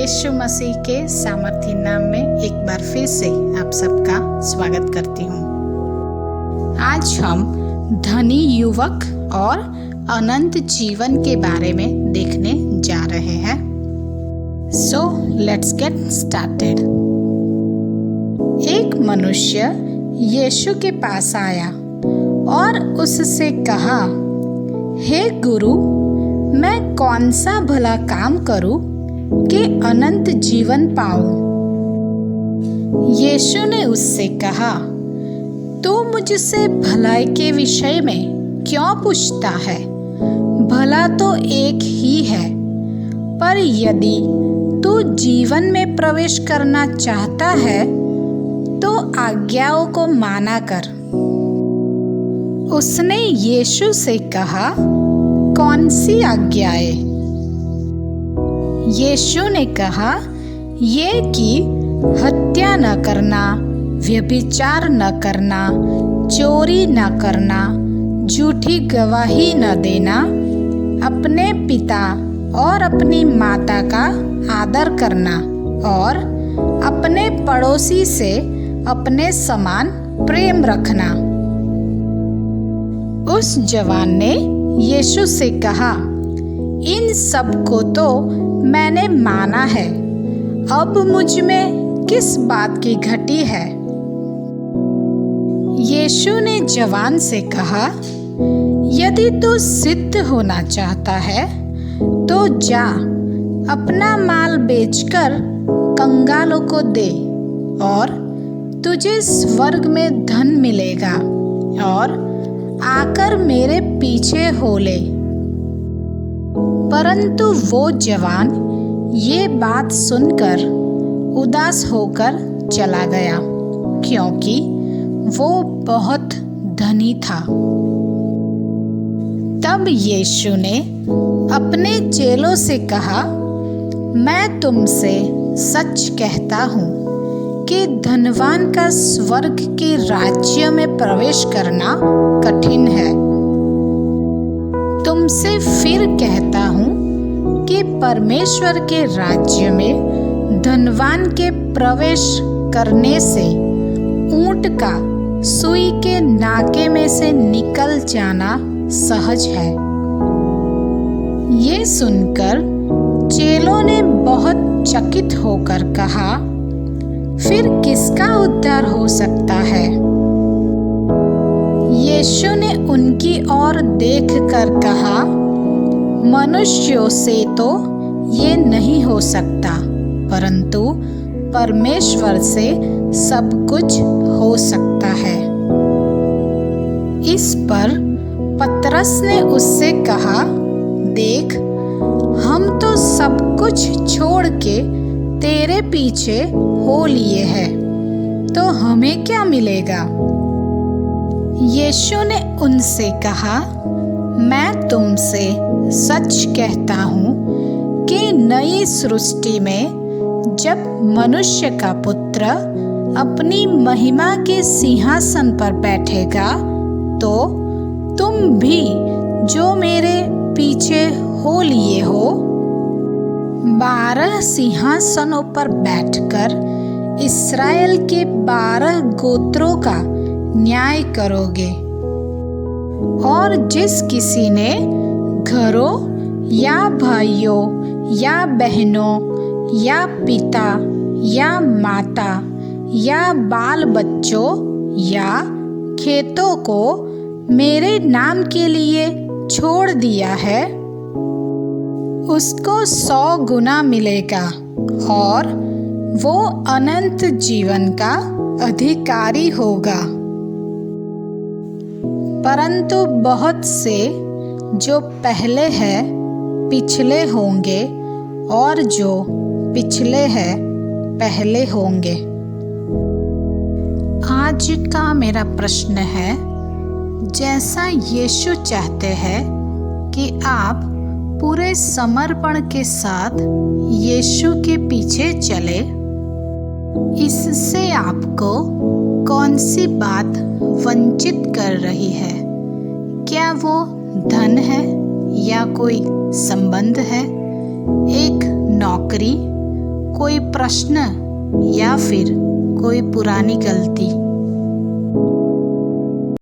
यीशु मसीह के सामर्थी नाम में एक बार फिर से आप सबका स्वागत करती हूँ। आज हम धनी युवक और अनंत जीवन के बारे में देखने जा रहे हैं। So let's get started. एक मनुष्य यीशु के पास आया और उससे कहा, हे गुरु, मैं कौन सा भला काम करूं कि अनंत जीवन पाऊं? यीशु ने उससे कहा, तू मुझसे भलाई के विषय में क्यों पूछता है? भला तो एक ही है, पर यदि तू जीवन में प्रवेश करना चाहता है तो आज्ञाओं को माना कर। उसने यीशु से कहा, कौन सी आज्ञाएं? यीशु ने कहा, ये कि हत्या न करना, व्यभिचार न करना, चोरी न करना, झूठी गवाही न देना, अपने पिता और अपनी माता का आदर करना और अपने पड़ोसी से अपने समान प्रेम रखना। उस जवान ने यीशु से कहा, इन सब को तो मैंने माना है, अब मुझ में किस बात की घटी है? यीशु ने जवान से कहा, यदि तू सिद्ध होना चाहता है तो जा, अपना माल बेचकर कंगालों को दे और तुझे स्वर्ग में धन मिलेगा, और आकर मेरे पीछे हो ले। परंतु वो जवान ये बात सुनकर उदास होकर चला गया, क्योंकि वो बहुत धनी था। तब यीशु ने अपने चेलों से कहा, मैं तुमसे सच कहता हूँ कि धनवान का स्वर्ग के राज्य में प्रवेश करना कठिन है। तुमसे फिर कहता हूँ कि परमेश्वर के राज्य में धनवान के प्रवेश करने से ऊंट का सुई के नाके में से निकल जाना सहज है। ये सुनकर चेलों ने बहुत चकित होकर कहा, फिर किसका उद्धार हो सकता है? यीशु ने उनकी ओर देखकर कहा, मनुष्यों से तो ये नहीं हो सकता, परंतु परमेश्वर से सब कुछ हो सकता है। इस पर पतरस ने उससे कहा, देख, हम तो सब कुछ छोड़ के तेरे पीछे हो लिए हैं, तो हमें क्या मिलेगा? यीशु ने उनसे कहा, मैं तुमसे सच कहता हूँ कि नई सृष्टि में जब मनुष्य का पुत्र अपनी महिमा के सिंहासन पर बैठेगा, तो तुम भी जो मेरे पीछे हो लिए हो 12 सिंहासनों पर बैठकर इस्राएल के 12 गोत्रों का न्याय करोगे। और जिस किसी ने घरों या भाइयों या बहनों या पिता या माता या बाल बच्चों या खेतों को मेरे नाम के लिए छोड़ दिया है, उसको 100 गुना मिलेगा और वो अनंत जीवन का अधिकारी होगा। परंतु बहुत से जो पहले हैं पिछले होंगे, और जो पिछले हैं पहले होंगे। आज का मेरा प्रश्न है, जैसा यीशु चाहते हैं कि आप पूरे समर्पण के साथ यीशु के पीछे चले, इससे आपको कौन सी बात वंचित कर रही है? क्या वो धन है या कोई संबंध है, एक नौकरी, कोई प्रश्न या फिर कोई पुरानी गलती